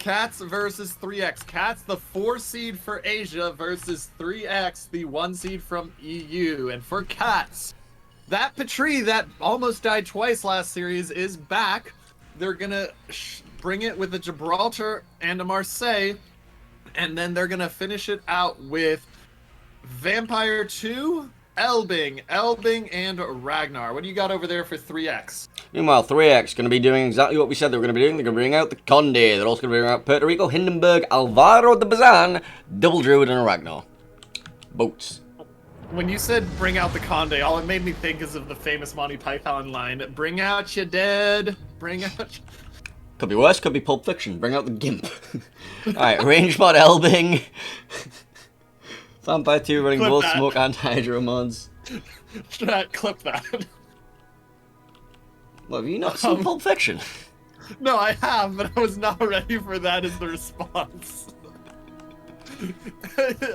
Cats versus 3X. Cats, the 4 seed for Asia versus 3X, the 1 seed from EU. And for Cats, that Petrie that almost died twice last series is back. They're going to bring it with a Gibraltar and a Marseille. And then they're going to finish it out with Vampire 2, Elbing, and Ragnar. What do you got over there for 3X? Meanwhile, 3X going to be doing exactly what we said they were going to be doing. They're going to bring out the Conde. They're also going to bring out Puerto Rico, Hindenburg, Alvaro de Bazan, Double Druid, and a Ragnar. Boats. When you said bring out the Conde, all it made me think is of the famous Monty Python line, bring out your dead, bring out... Could be worse, could be Pulp Fiction. Bring out the Gimp. Alright, range mod Elbing. Vampire 2 running both smoke and hydro mods. Clip that. Well, have you not seen Pulp Fiction? No, I have, but I was not ready for that as the response.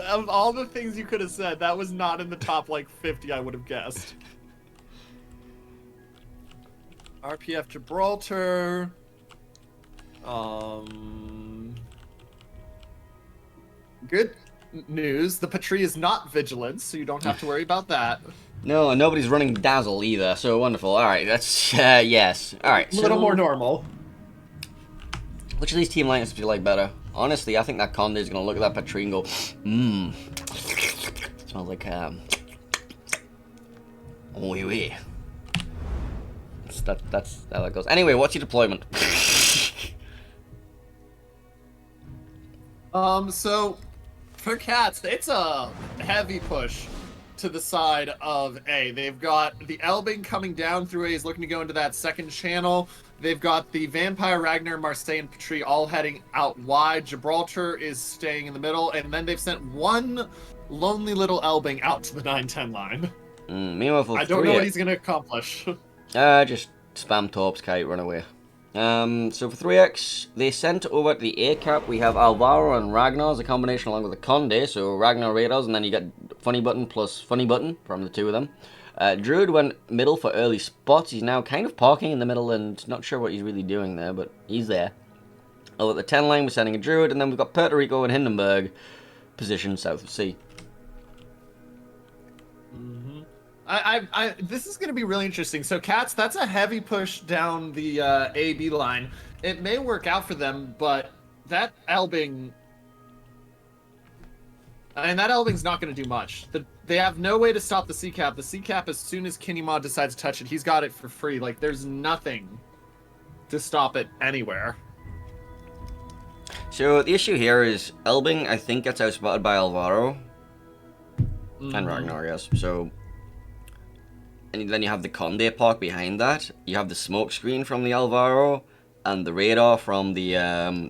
Of all the things you could have said, that was not in the top, like, 50 I would have guessed. RPF Gibraltar. Good news. The Petrie is not Vigilance, so you don't have to worry about that. No, and nobody's running Dazzle either, so wonderful. Alright, that's, yes. Alright, so... A little more normal. Which of these team lineups do you like better? Honestly, I think that Conde is going to look at that Petrie and go, smells like, oui, oui. That's how that goes. Anyway, what's your deployment? So, for Cats, it's a heavy push to the side of A. They've got the Elbing coming down through A, is looking to go into that second channel. They've got the Vampire, Ragnar, Marseille, and Petrie all heading out wide. Gibraltar is staying in the middle, and then they've sent one lonely little Elbing out to the 9-10 line. Meanwhile, for I don't know what he's going to accomplish. Just spam Torps, kite, run away. So for 3X, they sent over to the A cap. We have Alvaro and Ragnar as a combination along with the Conde. So Ragnar Radars, and then you get Funny Button plus Funny Button from the two of them. Druid went middle for early spots. He's now kind of parking in the middle and not sure what he's really doing there, but he's there. Oh, at the 10 line, we're sending a Druid, and then we've got Puerto Rico and Hindenburg positioned south of sea. This is going to be really interesting. So, Cats, that's a heavy push down the A-B line. It may work out for them, but that Elbing... And that Elbing's not going to do much. They have no way to stop the C-Cap. The C-Cap, as soon as Kinnymod decides to touch it, he's got it for free. Like, there's nothing to stop it anywhere. So, the issue here is Elbing, I think, gets outspotted by Alvaro. And Ragnar, yes. So... And then you have the Conde park behind that. You have the smoke screen from the Alvaro and the radar from the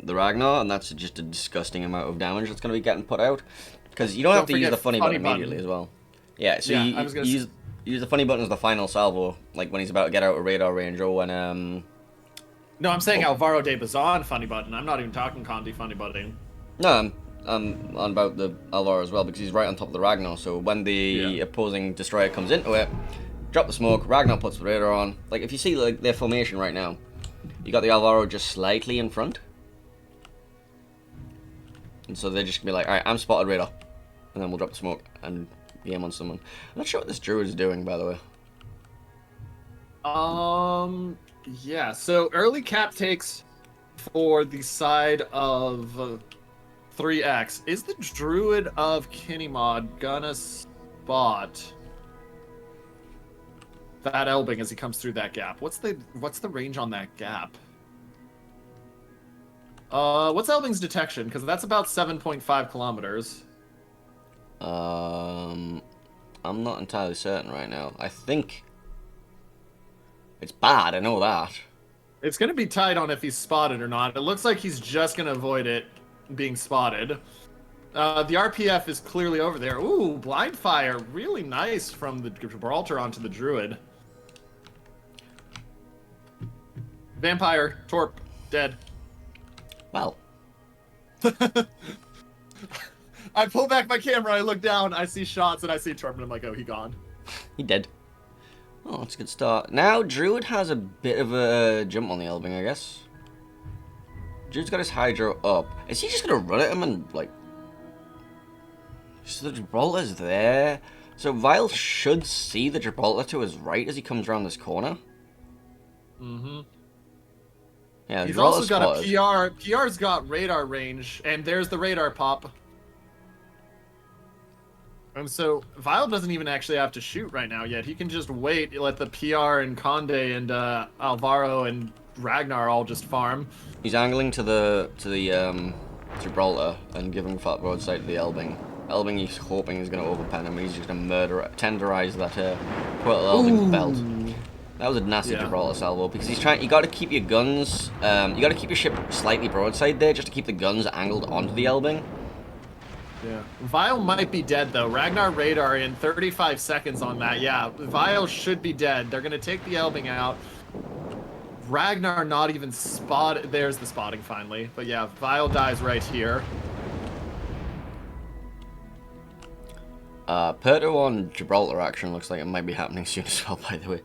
Ragnar, and that's just a disgusting amount of damage that's going to be getting put out. Because you don't have to use the funny button immediately as well. Yeah, so you use the funny button as the final salvo, like when he's about to get out of radar range or when... No, I'm saying Alvaro de Bazan funny button. I'm not even talking Conde funny button. No, I'm on about the Alvaro as well, because he's right on top of the Ragnar, so when the opposing destroyer comes into it, drop the smoke, Ragnar puts the radar on. Like, if you see like their formation right now, you got the Alvaro just slightly in front. And so they're just going to be like, alright, I'm spotted radar. And then we'll drop the smoke and game on someone. I'm not sure what this Druid is doing, by the way. Yeah, so early cap takes for the side of 3X. Is the Druid of Kinnymod gonna spot that Elbing as he comes through that gap? What's the range on that gap? What's Elbing's detection? Because that's about 7.5 kilometers. I'm not entirely certain right now. I think it's bad, I know that. It's going to be tight on if he's spotted or not. It looks like he's just going to avoid it being spotted. The RPF is clearly over there. Ooh, blind fire. Really nice from the Gibraltar onto the Druid. Vampire, Torp, dead. Well. I pull back my camera, I look down, I see shots, and I see Torp, and I'm like, oh, he gone. He dead. Oh, that's a good start. Now, Druid has a bit of a jump on the Elbing, I guess. Druid's got his Hydro up. Is he just gonna run at him and, like... So the Gibraltar's there. So Vile should see the Gibraltar to his right as he comes around this corner. Mm-hmm. Yeah, he's also got spotted. a PR. PR's got radar range, and there's the radar pop. And so Vile doesn't even actually have to shoot right now yet. He can just wait, let the PR and Conde and Alvaro and Ragnar all just farm. He's angling to the Gibraltar and giving fat broadside to the Elbing. Elbing he's hoping is going to overpen him, and he's just going to tenderize that poor little Elbing's belt. That was a nasty Gibraltar salvo, because he's trying. You got to keep your guns. You got to keep your ship slightly broadside there, just to keep the guns angled onto the Elbing. Yeah, Vile might be dead though. Ragnar radar in 35 seconds on that. Yeah, Vile should be dead. They're gonna take the Elbing out. Ragnar not even spotted. There's the spotting finally. But yeah, Vile dies right here. Perto on Gibraltar action looks like it might be happening soon as well, by the way.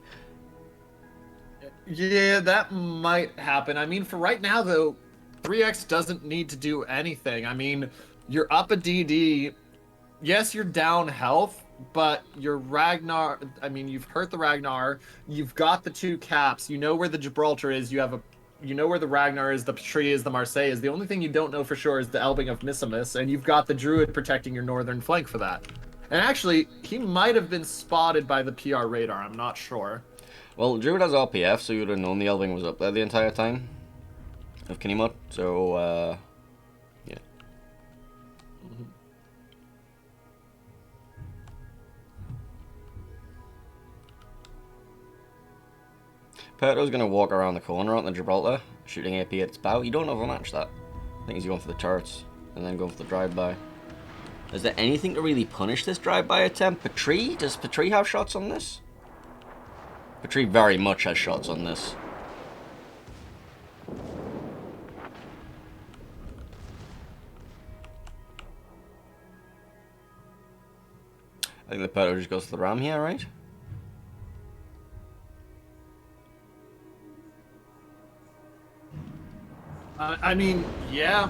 Yeah, that might happen. I mean, for right now though, 3X doesn't need to do anything. I mean, you're up a DD. Yes, you're down health, but your Ragnar, I mean, you've hurt the Ragnar. You've got the 2 caps. You know where the Gibraltar is. You know where the Ragnar is, the Patrie is, the Marseille is. The only thing you don't know for sure is the Elbing of Missimus, and you've got the Druid protecting your northern flank for that. And actually, he might have been spotted by the PR radar. I'm not sure. Well, Druid has RPF, so you would have known the Elbing was up there the entire time of Kinemod. So, yeah. Perto's going to walk around the corner on the Gibraltar, shooting AP at its bow. You don't overmatch that. I think he's going for the turrets, and then going for the drive-by. Is there anything to really punish this drive-by attempt? Patrie? Does Patrie have shots on this? Patrie very much has shots on this. I think the Perto just goes to the ram here, right? I mean, yeah.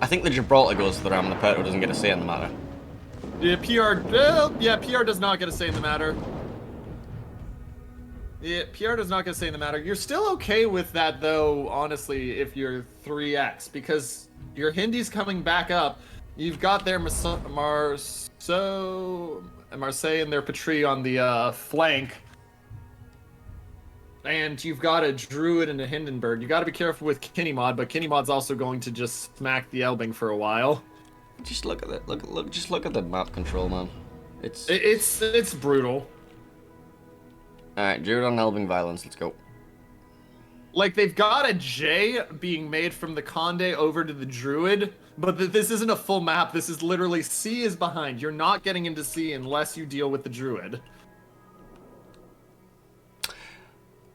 I think the Gibraltar goes to the ram and the Perto doesn't get a say in the matter. Yeah, PR does not get a say in the matter. Yeah, PR does not get a say in the matter. You're still okay with that, though, honestly, if you're 3X, because your Hindi's coming back up. You've got their Marseille and their Patrie on the flank. And you've got a Druid and a Hindenburg. You got to be careful with Kinemod, but Kinemod's also going to just smack the Elbing for a while. Just look at it. Look. Just look at the map control, man. It's brutal. All right, Druid on Elbing violence. Let's go. Like, they've got a J being made from the Conde over to the Druid, but this isn't a full map. This is literally C is behind. You're not getting into C unless you deal with the Druid.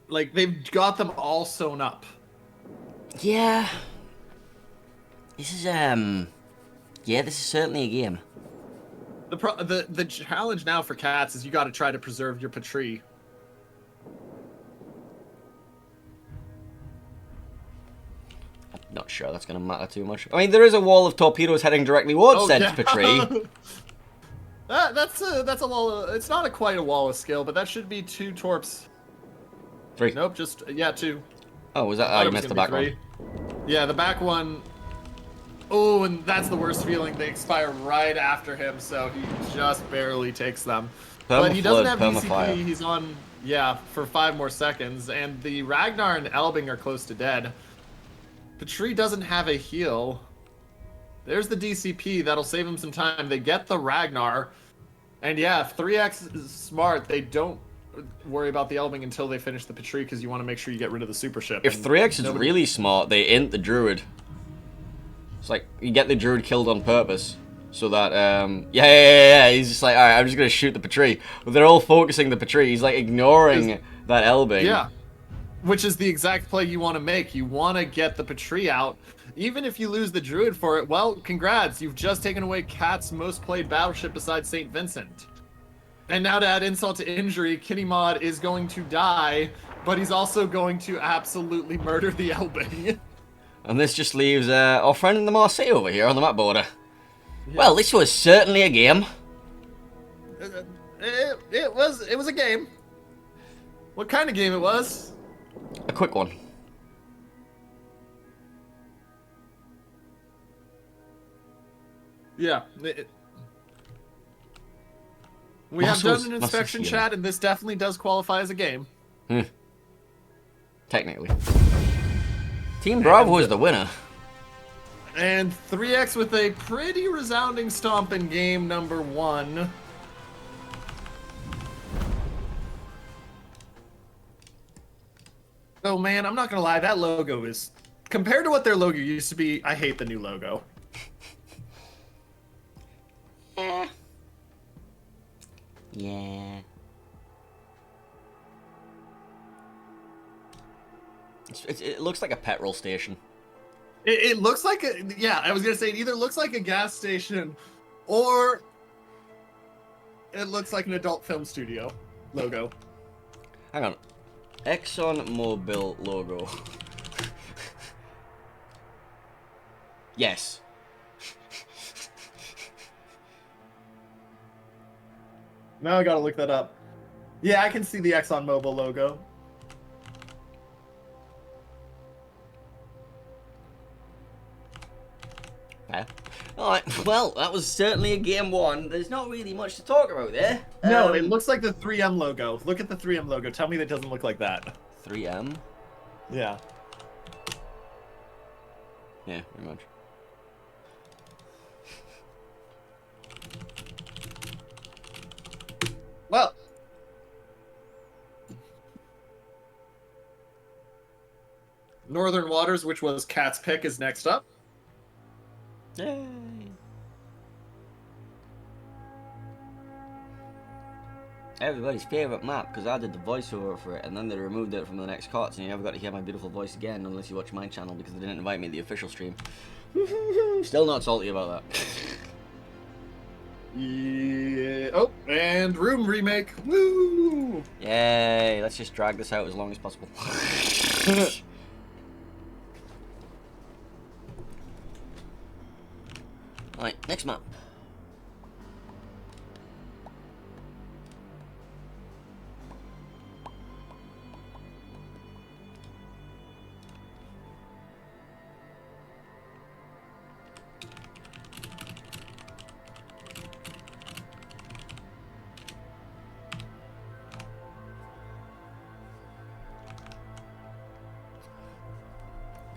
Like, they've got them all sewn up. Yeah. This is yeah, this is certainly a game. The challenge now for Cats is you got to try to preserve your Patrie. I'm not sure that's going to matter too much. I mean, there is a wall of torpedoes heading directly towards said Patrie. That's a wall. It's not quite a wall of skill, but that should be 2 torps. 3. Nope, just 2. Oh, was that? Oh, you missed the back 3. One. Yeah, the back one. Oh, and that's the worst feeling. They expire right after him, so he just barely takes them. But he doesn't have DCP. He's on, for 5 more seconds, and the Ragnar and Elbing are close to dead. Patrie doesn't have a heal. There's the DCP. That'll save him some time. They get the Ragnar, and if 3X is smart, they don't worry about the Elbing until they finish the Patrie, because you want to make sure you get rid of the super ship. If 3X is really smart, they int the Druid. It's like, you get the Druid killed on purpose, so that, he's just like, alright, I'm just gonna shoot the Patrie. But they're all focusing the Patrie. He's like ignoring that Elbing. Yeah, which is the exact play you want to make. You want to get the Patrie out. Even if you lose the Druid for it, well, congrats. You've just taken away Cat's most played battleship besides St. Vincent. And now to add insult to injury, Kinemod is going to die, but he's also going to absolutely murder the Elbing. And this just leaves our friend in the Marseille over here on the map border. Yeah. Well, this was certainly a game. It was a game. What kind of game it was? A quick one. Yeah. We have done an Muscles, inspection yeah. chat, and this definitely does qualify as a game. Technically. Team Bravo is the winner. And 3X with a pretty resounding stomp in game number 1. Oh man, I'm not gonna lie, that logo is... Compared to what their logo used to be, I hate the new logo. Yeah. It looks like a petrol station. It looks like a... Yeah, I was gonna say, it either looks like a gas station, or... It looks like an adult film studio logo. Hang on. ExxonMobil logo. Yes. Now I gotta look that up. Yeah, I can see the ExxonMobil logo. Yeah. Alright, well, that was certainly a game 1. There's not really much to talk about there. No, it looks like the 3M logo. Look at the 3M logo. Tell me that doesn't look like that. 3M? Yeah. Yeah, pretty much. Well. Northern Waters, which was Cat's pick, is next up. Yay. Everybody's favourite map, because I did the voiceover for it, and then they removed it from the next cuts, and you never got to hear my beautiful voice again unless you watch my channel, because they didn't invite me to the official stream. Still not salty about that. Yeah. Oh, and Room remake. Woo! Yay, let's just drag this out as long as possible. Alright, next map.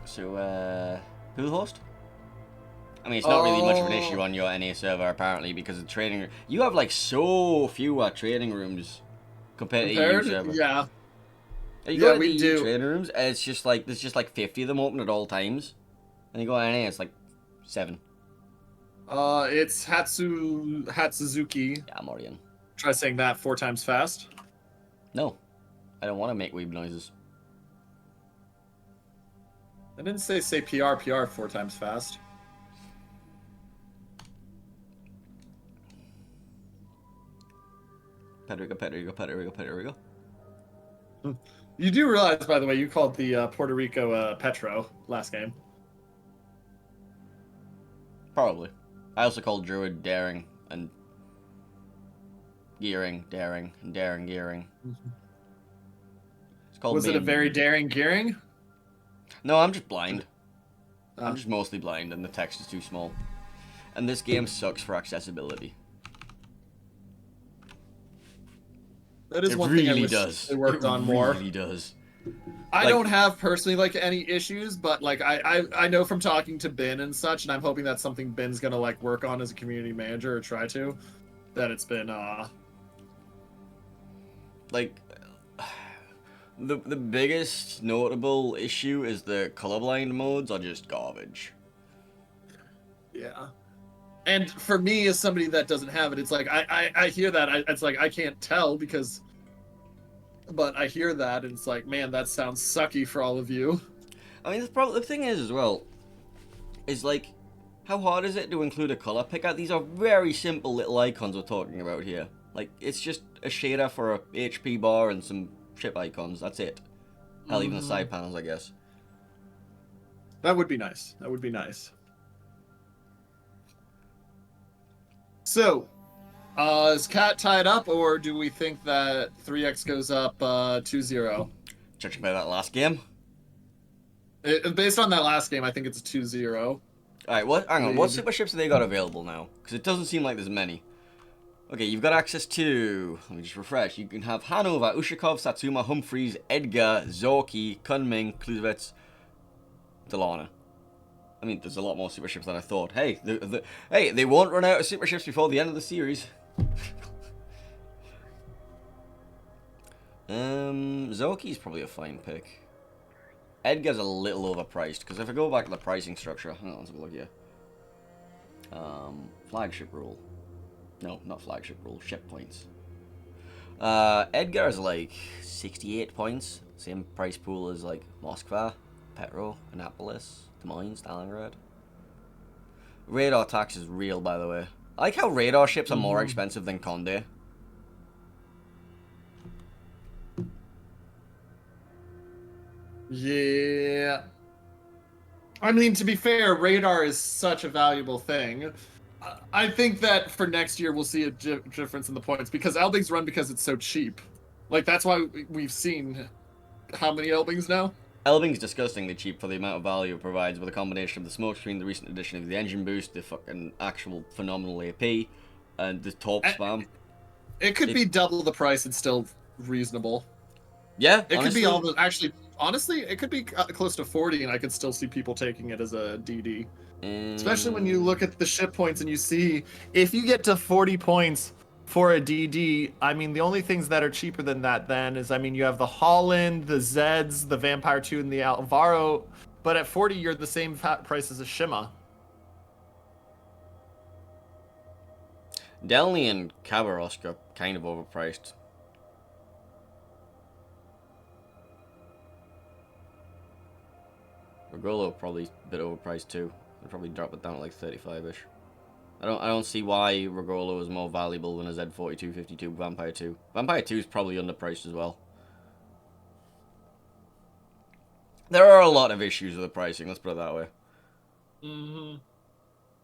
So, who the host? I mean, it's not really much of an issue on your NA server, apparently, because the training... You have, like, so fewer training rooms compared to EU server. Yeah. You go to the EU training rooms, and it's just, like, there's just, like, 50 of them open at all times. And you go to NA, it's, like, 7. It's Hatsuzuki. Yeah, I'm already in. Try saying that 4 times fast. No. I don't want to make weeb noises. I didn't say PR 4 times fast. Pedrigo. You do realize, by the way, you called the Puerto Rico Petro last game. Probably. I also called Druid Daring and Gearing Daring and Daring Gearing. It's called. Was it a very daring gearing? No, I'm just blind. I'm just mostly blind, and the text is too small. And this game sucks for accessibility. That is one thing I wish they worked on more. It really does. I don't have personally like any issues, but like I know from talking to Ben and such, and I'm hoping that's something Ben's gonna like work on as a community manager or try to. That it's been like the biggest notable issue is the colorblind modes are just garbage. Yeah. And for me, as somebody that doesn't have it, it's like I hear that it's like I can't tell because, but I hear that and it's like, man, that sounds sucky for all of you. I mean, the thing is as well, is like, how hard is it to include a color picker? These are very simple little icons we're talking about here. Like, it's just a shader for a HP bar and some ship icons. That's it. Hell, even the side panels, I guess. That would be nice. That would be nice. So, is Cat tied up, or do we think that 3x goes up 2-0? Judging by that last game. Based on that last game, I think it's a 2-0. Alright, hang on, what lead. super ships have they got available now? Because it doesn't seem like there's many. Okay, you've got access to, let me just refresh, you can have Hanover, Ushakov, Satsuma, Humphreys, Edgar, Zorki, Kunming, Klusovitz, Delana. I mean, there's a lot more super ships than I thought. Hey, hey, they won't run out of super ships before the end of the series. Zorki's probably a fine pick. Edgar's a little overpriced, because if I go back to the pricing structure, hang on, let's have a look here. Flagship rule. No, not flagship rule, ship points. Edgar is like 68 points. Same price pool as like Moskva, Petro, Annapolis, Des Moines, Stalingrad. Radar tax is real, by the way. I like how radar ships are more expensive than Condé. Yeah. I mean, to be fair, radar is such a valuable thing. I think that for next year we'll see a difference in the points because Elbing's run because it's so cheap. Like, that's why we've seen how many Elbings now? Elbing's disgustingly cheap for the amount of value it provides with a combination of the smokescreen, the recent addition of the engine boost, the fucking actual phenomenal AP, and the top spam. It could be double the price and still reasonable. Yeah, it honestly, could be almost actually. Honestly, it could be close to 40, and I could still see people taking it as a DD. Especially when you look at the ship points and you see if you get to 40 points for a DD. I mean, the only things that are cheaper than that then is, I mean, you have the Holland, the Zeds, the Vampire 2, and the Alvaro. But at 40, you're the same price as a Shima. Delny and Khabarovsk are kind of overpriced. Regolo probably a bit overpriced too. I'd probably drop it down to like 35-ish. I don't see why Regolo is more valuable than a Z4252 Vampire 2. Vampire 2 is probably underpriced as well. There are a lot of issues with the pricing, let's put it that way.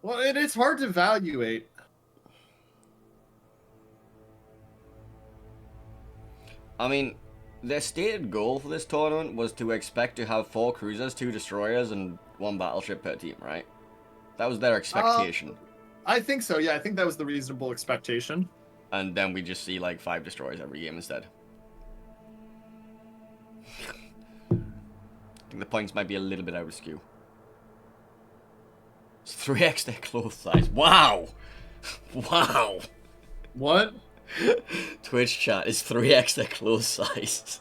Well, it's hard to evaluate. I mean, their stated goal for this tournament was to expect to have 4 cruisers, 2 destroyers, and 1 battleship per team, right? That was their expectation. I think so, yeah. I think that was the reasonable expectation. And then we just see like 5 destroyers every game instead. I think the points might be a little bit out of skew. It's 3x their clothes size. Wow! Wow! What? Twitch chat is 3x their clothes size.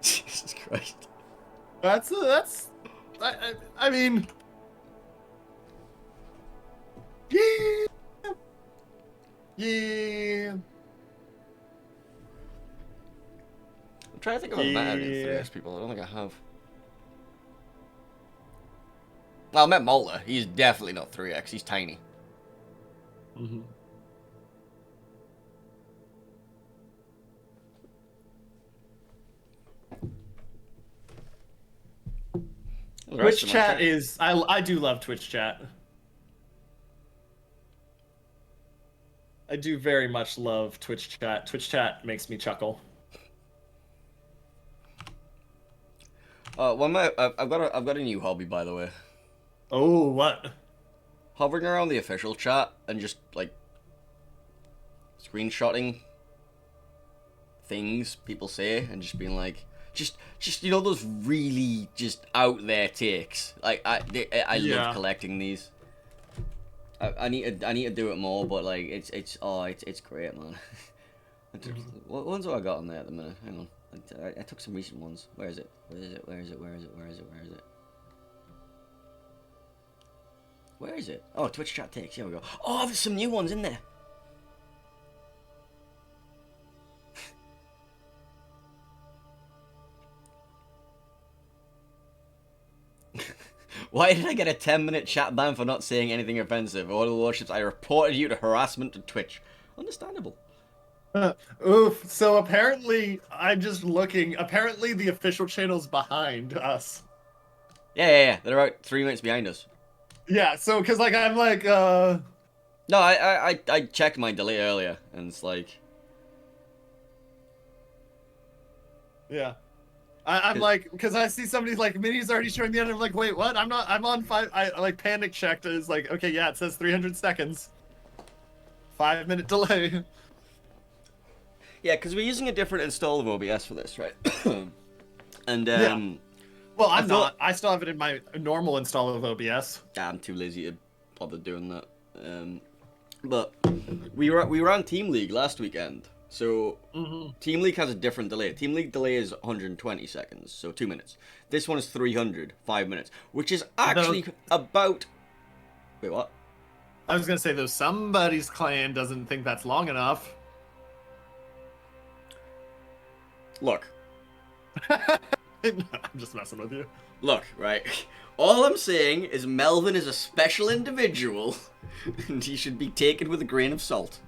Jesus Christ. I mean, yeah. I'm trying to think of a better 3x people. I don't think I have. Well, I met Malta. He's definitely not 3x. He's tiny. Twitch chat is... I do love Twitch chat. I do very much love Twitch chat. Twitch chat makes me chuckle. I've got a new hobby, by the way. Oh, what? Hovering around the official chat and just like screenshotting things people say and just being like, just you know, those really just out there takes. Like I love collecting these. I need to do it more, but like it's great, man. What ones have I got on there at the minute? Hang on, I took some recent ones. Where is it? Where is it? Where is it? Where is it? Where is it? Where is it? Where is it? Oh, Twitch chat takes. Here we go. Oh, there's some new ones in there. Why did I get a 10-minute chat ban for not saying anything offensive? All the warships, I reported you to harassment to Twitch. Understandable. Oof. So apparently, I'm just looking. Apparently, the official channel's behind us. Yeah. They're about 3 minutes behind us. Yeah. So, cause like I'm like, No, I checked my delay earlier, and it's like, yeah. I'm 'cause- like, because I see somebody's like, Mini's already showing the end. I'm like, wait, what? I'm not. I'm on 5. I like panic checked. It's like, okay, yeah, it says 300 seconds. 5-minute delay. yeah, because we're using a different install of OBS for this, right? And Yeah. Well, I I'm thought- not. I still have it in my normal install of OBS. I'm too lazy to bother doing that. But we were on Team League last weekend, so Team League has a different delay. Team League delay is 120 seconds, so 2 minutes. This one is 300, 5 minutes, which is actually about. Wait, what? I was gonna say though, somebody's clan doesn't think that's long enough. Look, I'm just messing with you. look, right? All I'm saying is Melvin is a special individual, and he should be taken with a grain of salt.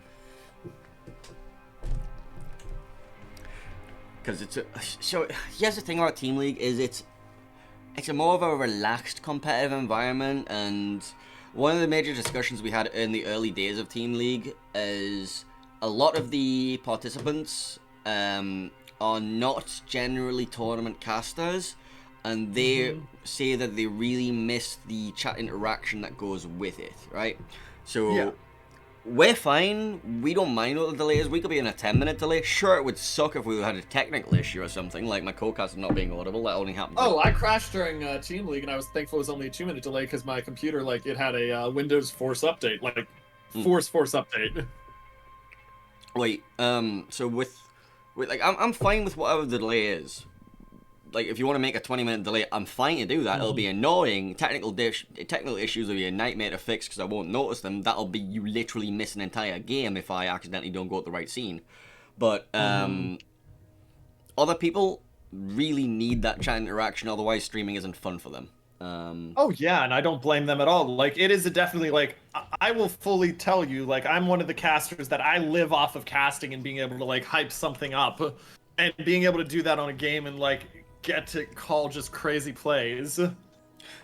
Because it's a, so here's the thing about Team League is it's a more of a relaxed competitive environment, and one of the major discussions we had in the early days of Team League is a lot of the participants are not generally tournament casters, and they say that they really miss the chat interaction that goes with it, right? So Yeah. we're fine. We don't mind what the delay is. We could be in a 10-minute delay. Sure, it would suck if we had a technical issue or something, like my co-caster not being audible. That only happened. Oh, I crashed during Team League, and I was thankful it was only a 2-minute delay because my computer, like, it had a Windows Force update, like, Force update. Wait, so with like, I'm fine with whatever the delay is. Like, if you want to make a 20-minute delay, I'm fine to do that. It'll be annoying. Technical issues will be a nightmare to fix because I won't notice them. That'll be you literally miss an entire game if I accidentally don't go at the right scene. But other people really need that chat interaction. Otherwise, streaming isn't fun for them. Oh yeah, and I don't blame them at all. Like, it is definitely, like, I will fully tell you, like, I'm one of the casters that I live off of casting and being able to, like, hype something up, and being able to do that on a game and, like, get to call just crazy plays.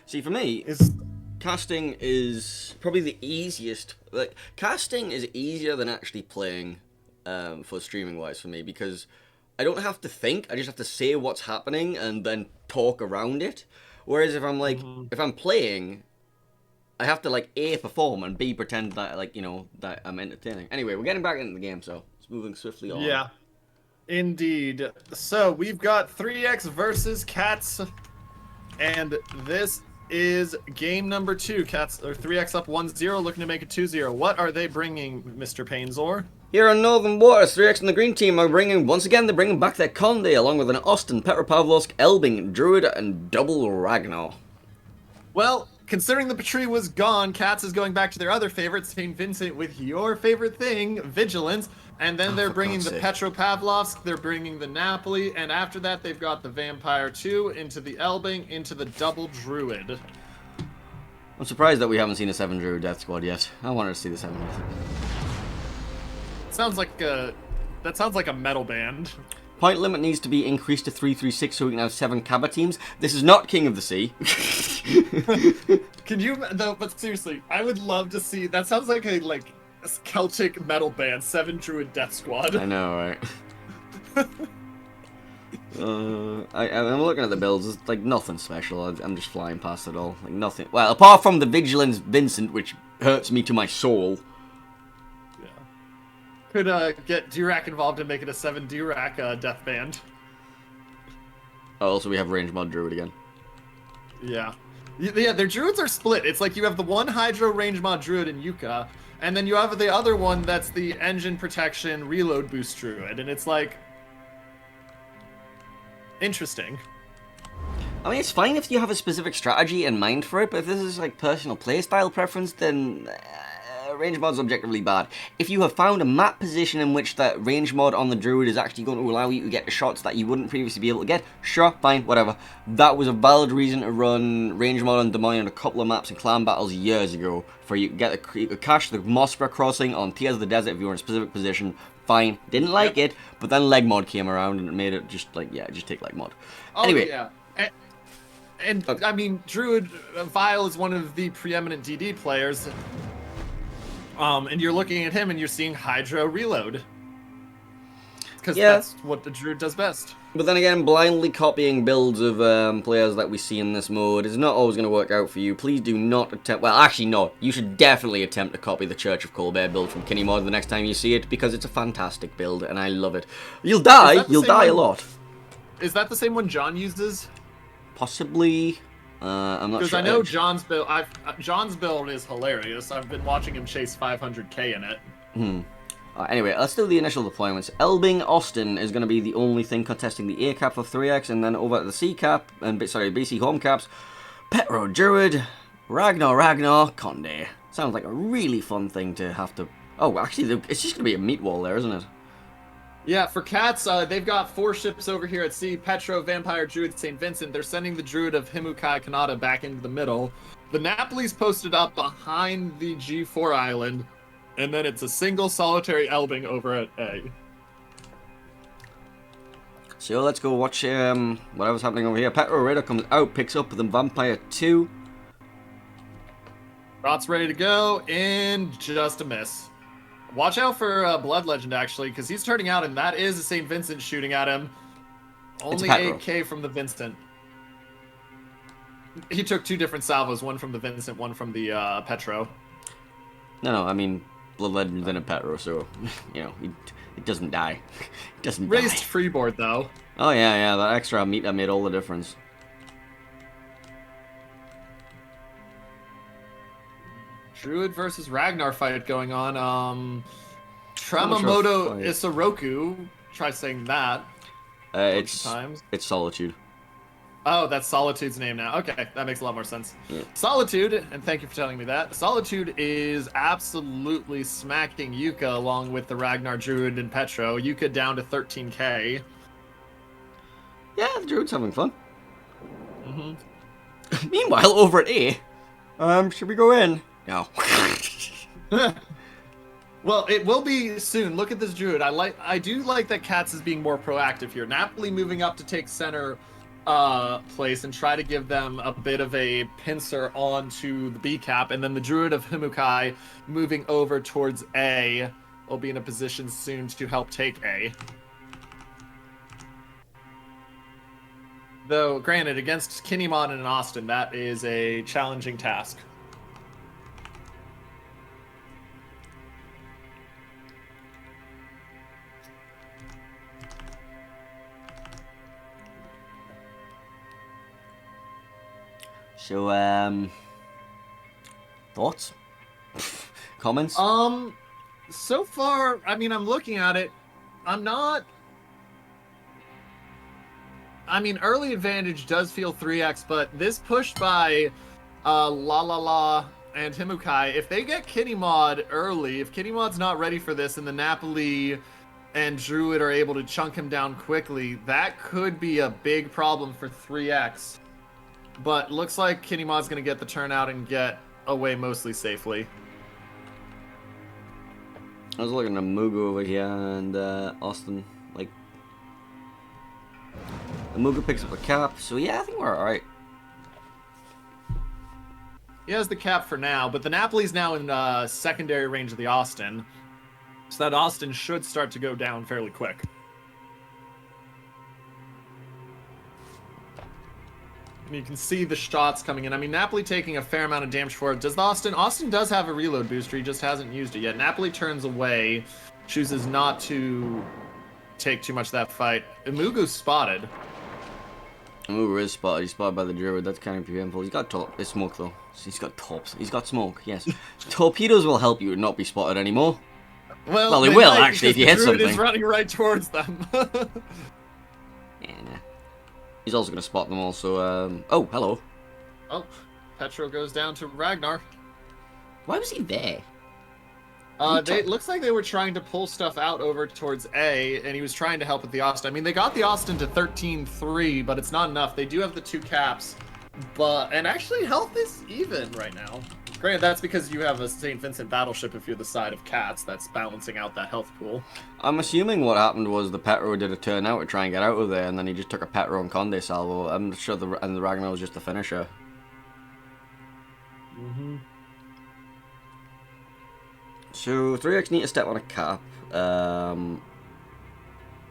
See, for me, Is casting is probably the easiest. Like, casting is easier than actually playing, for streaming wise for me, because I don't have to think. I just have to say what's happening and then talk around it. Whereas if I'm like, if I'm playing, I have to like A, perform, and B, pretend that like, you know, that I'm entertaining. Anyway, we're getting back into the game, so it's moving swiftly on. yeah, indeed. So we've got 3x versus Cats, and this is game number 2. Cats are 3x up 1-0, looking to make it 2-0. What are they bringing, Mr. Painzor? Here on Northern Waters, 3x and the Green Team are once again, they're bringing back their Conde, along with an Austin, Petropavlovsk, Elbing, Druid, and Double Ragnar. Well, considering the Patrie was gone, Cats is going back to their other favorite, St. Vincent, with your favorite thing, Vigilance. And then they're bringing the Petropavlovsk, they're bringing the Napoli, and after that they've got the Vampire 2 into the Elbing, into the Double Druid. I'm surprised that we haven't seen a 7 Druid Death Squad yet. I wanted to see the 7 Death. Sounds like a metal band. Point limit needs to be increased to 336 so we can have 7 Cabba teams. This is not King of the Sea. Can you though? But seriously, I would love to see. That sounds like a Celtic metal band, 7 Druid Death Squad. I know, right? I'm looking at the builds. It's like nothing special. I'm just flying past it all. Like nothing. Well, apart from the Vigilance Vincent, which hurts me to my soul. Could get Durac involved and make it a 7 Durac death band. Oh, also, we have Range Mod Druid again. Yeah. Yeah, their druids are split. It's like you have the one Hydro Range Mod Druid in Yucca, and then you have the other one that's the Engine Protection Reload Boost Druid, and it's like... interesting. I mean, it's fine if you have a specific strategy in mind for it, but if this is like personal playstyle preference, then range mod's objectively bad. If you have found a map position in which that range mod on the druid is actually going to allow you to get the shots that you wouldn't previously be able to get, sure, fine, whatever. That was a valid reason to run range mod on Demonic on a couple of maps in clan battles years ago, for you to get the cache the Mossborough crossing on Tears of the Desert if you were in a specific position. fine. Didn't like it, but then leg mod came around and it made it just like, yeah, just take leg mod. Oh, anyway. Yeah. And I mean, Druid Vile is one of the preeminent DD players. And you're looking at him and you're seeing Hydro reload. Because that's what the Druid does best. But then again, blindly copying builds of players that we see in this mode is not always going to work out for you. Please do not attempt... Well, actually, no. You should definitely attempt to copy the Church of Colbert build from Kinemod the next time you see it, because it's a fantastic build, and I love it. You'll die. You'll die a lot. Is that the same one John uses? Possibly. I'm not sure. Because I know John's build. John's build is hilarious. I've been watching him chase 500k in it. Anyway, let's do the initial deployments. Elbing Austin is going to be the only thing contesting the A cap for 3x, and then over at the C cap, and BC home caps, Petro Druid, Ragnar, Conde. Sounds like a really fun thing to have to... Oh, actually, it's just going to be a meat wall there, isn't it? Yeah, for Cats, they've got 4 ships over here at sea. Petro, Vampire, Druid, St. Vincent. They're sending the Druid of Himukai Kanata back into the middle. The Napoli's posted up behind the G4 island. And then it's a single solitary Elbing over at A. So let's go watch whatever's happening over here. Petro Raider comes out, picks up the Vampire 2. Rot's ready to go, and just a miss. Watch out for Blood Legend, actually, because he's turning out, and that is a St. Vincent shooting at him. Only 8k from the Vincent. He took 2 different salvos, one from the Vincent, one from the Petro. No, I mean, Blood Legend's in a Petro, so, you know, it doesn't die. It doesn't Raised die. freeboard, though. Oh, yeah, that extra meat that made all the difference. Druid versus Ragnar fight going on. Tramamoto Isoroku. Try saying that. It's Solitude. Oh, that's Solitude's name now. Okay, that makes a lot more sense. Yeah. Solitude, and thank you for telling me that. Solitude is absolutely smacking Yuka along with the Ragnar Druid and Petro. Yuka down to 13k. Yeah, the Druid's having fun. Meanwhile, over at A, should we go in? No. Well, it will be soon. Look at this Druid. I do like that Katz is being more proactive here. Napoli moving up to take center place and try to give them a bit of a pincer onto the B cap, and then the Druid of Himukai moving over towards A will be in a position soon to help take A. Though, granted, against Kinemon and Austin, that is a challenging task. So, thoughts? Comments? So far, I mean, I'm looking at it. I'm not... I mean, early advantage does feel 3x, but this push by La and Himukai, if they get Kinemod early, if Kinemod's not ready for this and the Napoli and Druid are able to chunk him down quickly, that could be a big problem for 3x. But looks like Kinemod's going to get the turnout and get away mostly safely. I was looking at Mugu over here, and Austin, like... The Mugu picks up a cap, so yeah, I think we're alright. He has the cap for now, but the Napoli's now in secondary range of the Austin. So that Austin should start to go down fairly quick. And you can see the shots coming in. I mean, Napoli taking a fair amount of damage for it. Does the Austin? Austin does have a reload booster. He just hasn't used it yet. Napoli turns away, chooses not to take too much of that fight. Imugu's spotted. Imugu is spotted. He's spotted by the Druid. That's kind of painful. He's got It's smoke, though. He's got tops. He's got smoke, yes. Torpedoes will help you not be spotted anymore. Well, they will, actually, if you hit something. The Druid is running right towards them. Yeah, nah. He's also going to spot them also. Oh, hello. Oh, Petro goes down to Ragnar. Why was he there? It looks like they were trying to pull stuff out over towards A, and he was trying to help with the Austin. I mean, they got the Austin to 13-3, but it's not enough. They do have the 2 caps, and actually health is even right now. Granted, that's because you have a St. Vincent battleship if you're the side of cats that's balancing out that health pool. I'm assuming what happened was the Petro did a turn out to try and get out of there, and then he just took a Petro and Conde salvo. I'm sure the Ragnar was just the finisher. Mm-hmm. So 3X need to step on a cap.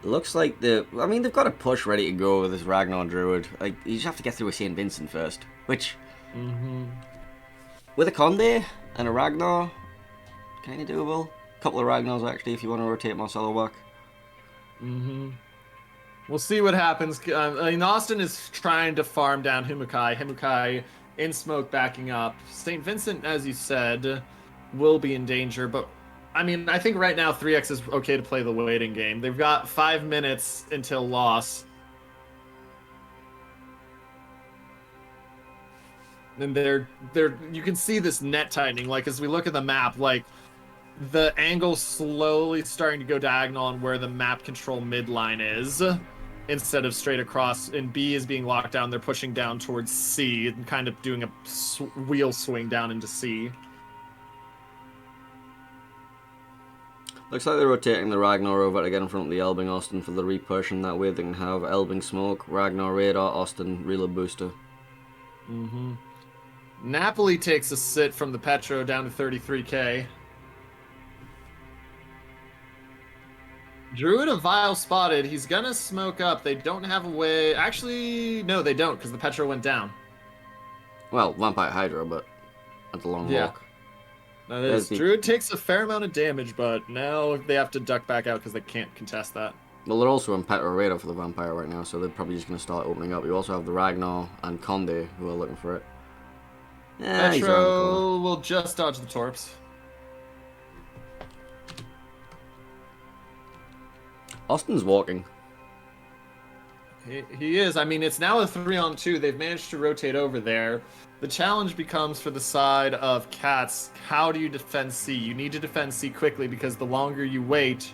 Looks like they've got a push ready to go with this Ragnar Druid. Like, you just have to get through a St. Vincent first, which, with a Conde and a Ragnar, kind of doable. A couple of Ragnars actually, if you want to rotate Marcelo back. We'll see what happens. I mean, Austin is trying to farm down Himukai. Himukai in smoke backing up. St. Vincent, as you said, will be in danger, but I mean, I think right now 3X is okay to play the waiting game. They've got 5 minutes until loss. And you can see this net tightening. Like, as we look at the map, like, the angle slowly starting to go diagonal on where the map control midline is, instead of straight across. And B is being locked down. They're pushing down towards C and kind of doing a wheel swing down into C. Looks like they're rotating the Ragnar over to get in front of the Elbing Austin for the repush, and that way they can have Elbing smoke, Ragnar radar, Austin reload booster. Napoli takes a sit from the Petro down to 33k. Druid of Vile spotted. He's gonna smoke up. They don't have a way. Actually, no, they don't, because the Petro went down. Well, Vampire Hydra, but at the long walk. That is. Druid takes a fair amount of damage, but now they have to duck back out because they can't contest that. Well, they're also in Petro radar for the Vampire right now, so they're probably just going to start opening up. You also have the Ragnar and Conde who are looking for it. Yeah, Petro will just dodge the torps. Austin's walking. He is. I mean, it's now a 3-on-2. They've managed to rotate over there. The challenge becomes for the side of cats, how do you defend C? You need to defend C quickly because the longer you wait,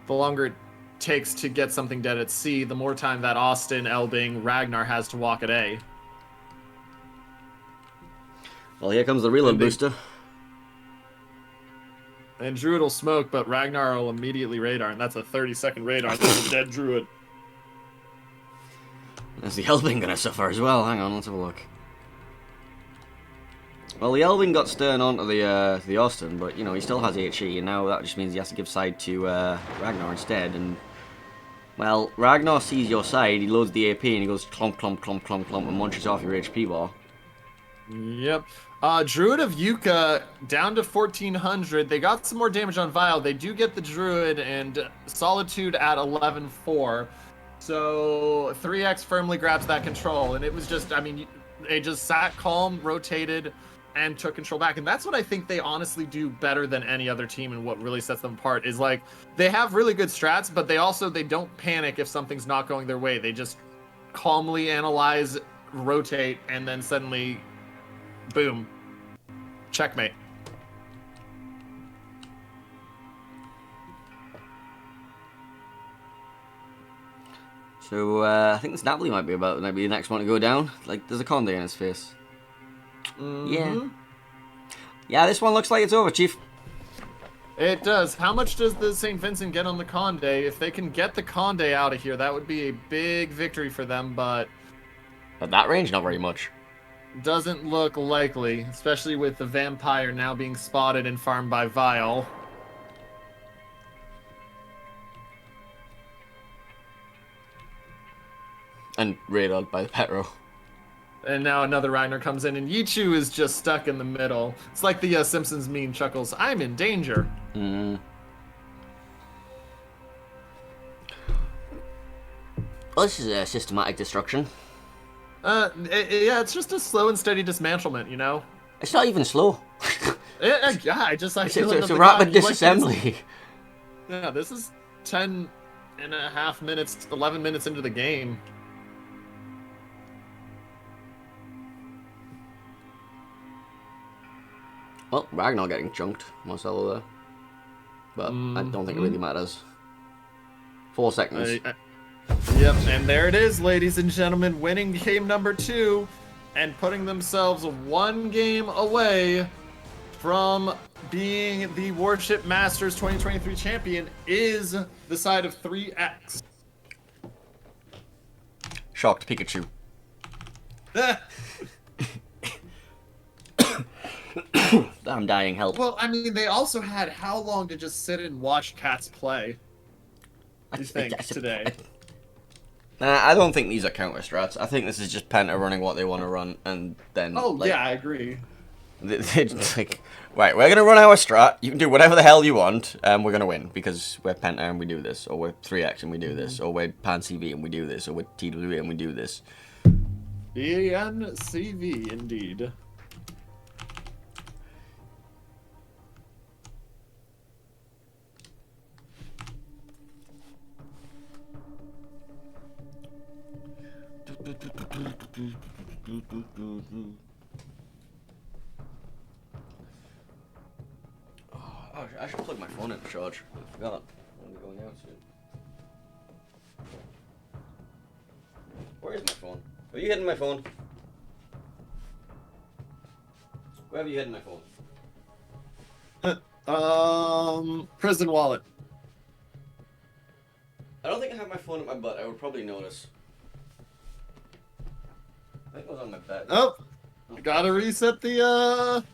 the longer it takes to get something dead at C, the more time that Austin, Elbing, Ragnar has to walk at A. Well, here comes the reload booster. And Druid will smoke, but Ragnar will immediately radar, and that's a 30-second radar. That's a dead Druid. Is the Elbing gonna suffer as well? Hang on, let's have a look. Well, the Elbing got stern onto the Austin, but, you know, he still has HE, and now that just means he has to give side to Ragnar instead, and, well, Ragnar sees your side, he loads the AP, and he goes clomp, clomp, clomp, clomp, clomp, and munches off your HP bar. Yep. Druid of Yucca down to 1400. They got some more damage on Vile. They do get the Druid and Solitude at 11-4. So 3X firmly grabs that control, and it was just, I mean, they just sat calm, rotated, and took control back. And that's what I think they honestly do better than any other team, and what really sets them apart is, like, they have really good strats, but they don't panic if something's not going their way. They just calmly analyze, rotate, and then suddenly, boom, checkmate. So, I think this Napoli might be the next one to go down. Like, there's a Conde in his face. Yeah, this one looks like it's over, Chief. It does. How much does the St. Vincent get on the Conde? If they can get the Conde out of here, that would be a big victory for them, but at that range, not very much. Doesn't look likely, especially with the Vampire now being spotted and farmed by Vile. And raided by the Petro. And now another Ragnar comes in, and Yichu is just stuck in the middle. It's like the Simpsons meme chuckles, I'm in danger. Well, this is a systematic destruction. Yeah, it's just a slow and steady dismantlement, you know? It's not even slow. It's a rapid disassembly. Yeah, this is 10.5 minutes, 11 minutes into the game. Well, Ragnar getting chunked, Marcelo there. But I don't think it really matters. 4 seconds. Yep, and there it is, ladies and gentlemen, winning game number 2 and putting themselves 1 game away from being the Warship Masters 2023 champion is the side of 3X. Shocked Pikachu. I'm dying, help. Well, I mean, they also had how long to just sit and watch cats play? You think today? I don't think these are counter strats. I think this is just Penta running what they want to run, and then. Oh like, yeah, I agree. They're just like, right, we're gonna run our strat. You can do whatever the hell you want, and we're gonna win because we're Penta and we do this, or we're 3X and we do this, or we're Pan CV and we do this, or we're TWA and we do this. PNCV indeed. Oh, I should plug my phone into charge. I forgot. I'm going out soon. Where is my phone? Are you hidden my phone? Where have you hidden my phone? Prison wallet. I don't think I have my phone in my butt. I would probably notice. I think it was on my bed. Oh, gotta reset the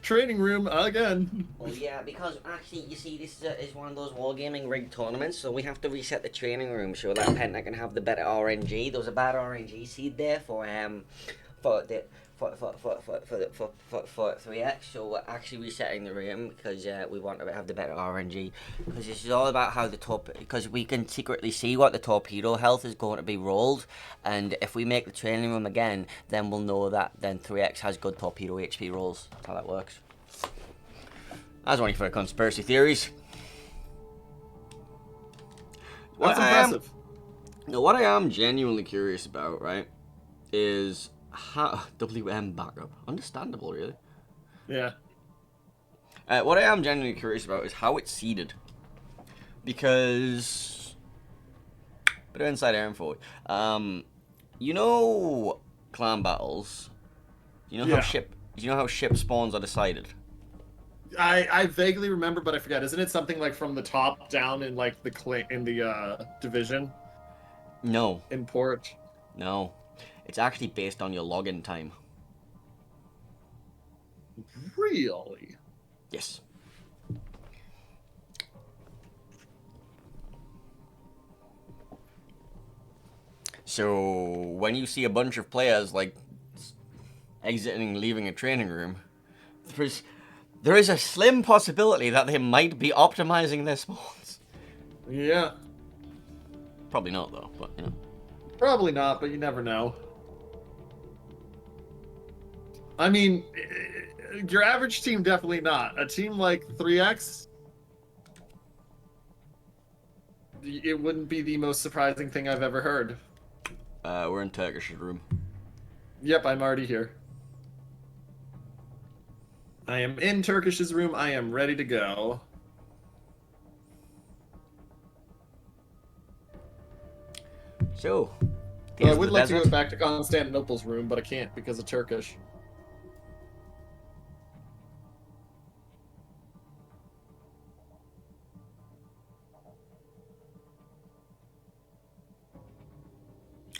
training room again. Well, yeah, because actually, you see, this is one of those wargaming rigged tournaments, so we have to reset the training room so that Penta can have the better RNG. There was a bad RNG seed there for 3X, so we're actually resetting the room because we want to have the better RNG. Because this is all about how because we can secretly see what the torpedo health is going to be rolled, and if we make the training room again, then we'll know that then 3X has good torpedo HP rolls. That's how that works. That's only for conspiracy theories. That's impressive. What I am genuinely curious about, right, is how WM backup. Understandable, really. Yeah. What I am genuinely curious about is how it's seeded. Because bit of inside info. You know clan battles. You know how ship spawns are decided? I vaguely remember, but I forget. Isn't it something like from the top down in like the division? No. In port. No. It's actually based on your login time. Really? Yes. So when you see a bunch of players like exiting, leaving a training room, there is a slim possibility that they might be optimizing their spawns. Yeah. Probably not though, but you know. Probably not, but you never know. I mean, your average team definitely not. A team like 3X, it wouldn't be the most surprising thing I've ever heard. We're in Turkish's room. Yep, I'm already here. I am in Turkish's room. I am ready to go. So, I would like to go back to Constantinople's room, but I can't because of Turkish.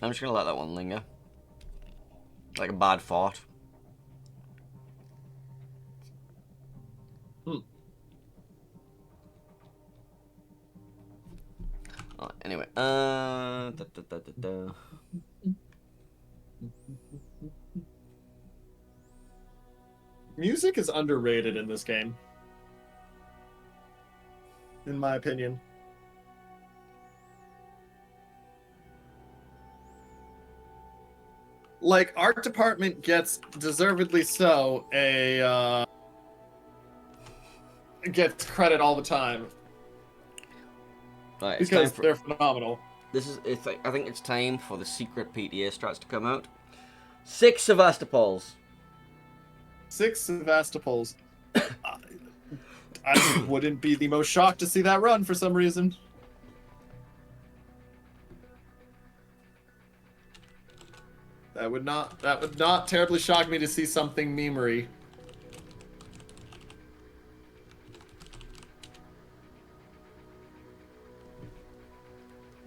I'm just gonna let that one linger. Like a bad fart. Anyway, Music is underrated in this game, in my opinion. Like, art department gets, deservedly so, gets credit all the time. right, because they're phenomenal. I think it's time for the secret PTA strats to come out. 6 Sevastopols. 6 Sevastopols. I wouldn't be the most shocked to see that run for some reason. That would not terribly shock me to see something memery.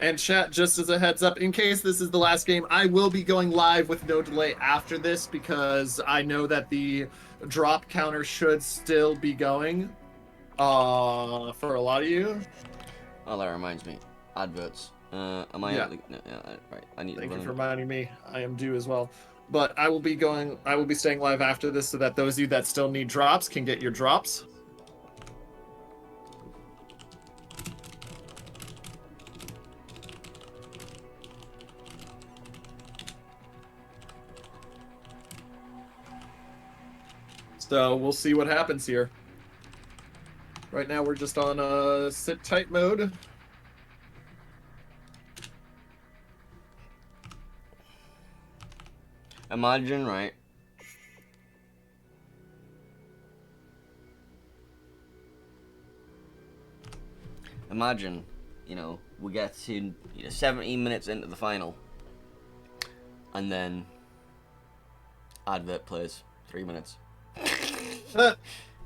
And chat, just as a heads up, in case this is the last game, I will be going live with no delay after this because I know that the drop counter should still be going for a lot of you. Oh, that reminds me. Adverts. Am I? Yeah. No, yeah, right. I need Thank to you run. for reminding me. I am due as well. But I will be staying live after this so that those of you that still need drops can get your drops. So we'll see what happens here. Right now we're just on sit tight mode. Imagine, right? Imagine, we get to 17 minutes into the final, and then advert plays 3 minutes.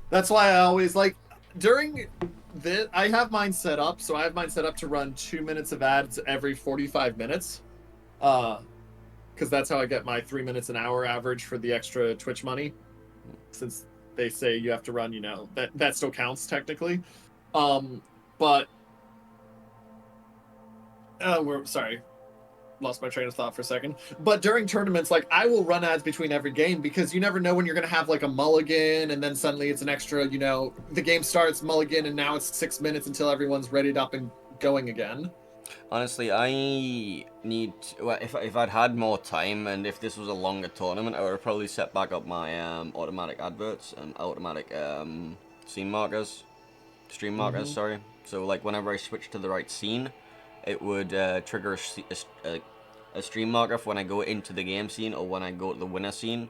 That's why I always like during this. I have mine set up, so I have mine set up to run 2 minutes of ads every 45 minutes. Because that's how I get my 3 minutes an hour average for the extra Twitch money. Since they say you have to run, that still counts technically. But we're sorry. Lost my train of thought for a second. But during tournaments, like I will run ads between every game because you never know when you're gonna have like a mulligan and then suddenly it's an extra, the game starts mulligan and now it's 6 minutes until everyone's readied up and going again. Honestly, I need if I'd had more time and if this was a longer tournament, I would have probably set back up my automatic adverts and automatic scene markers, stream markers. Sorry. So like whenever I switch to the right scene, it would trigger a stream marker for when I go into the game scene or when I go to the winner scene.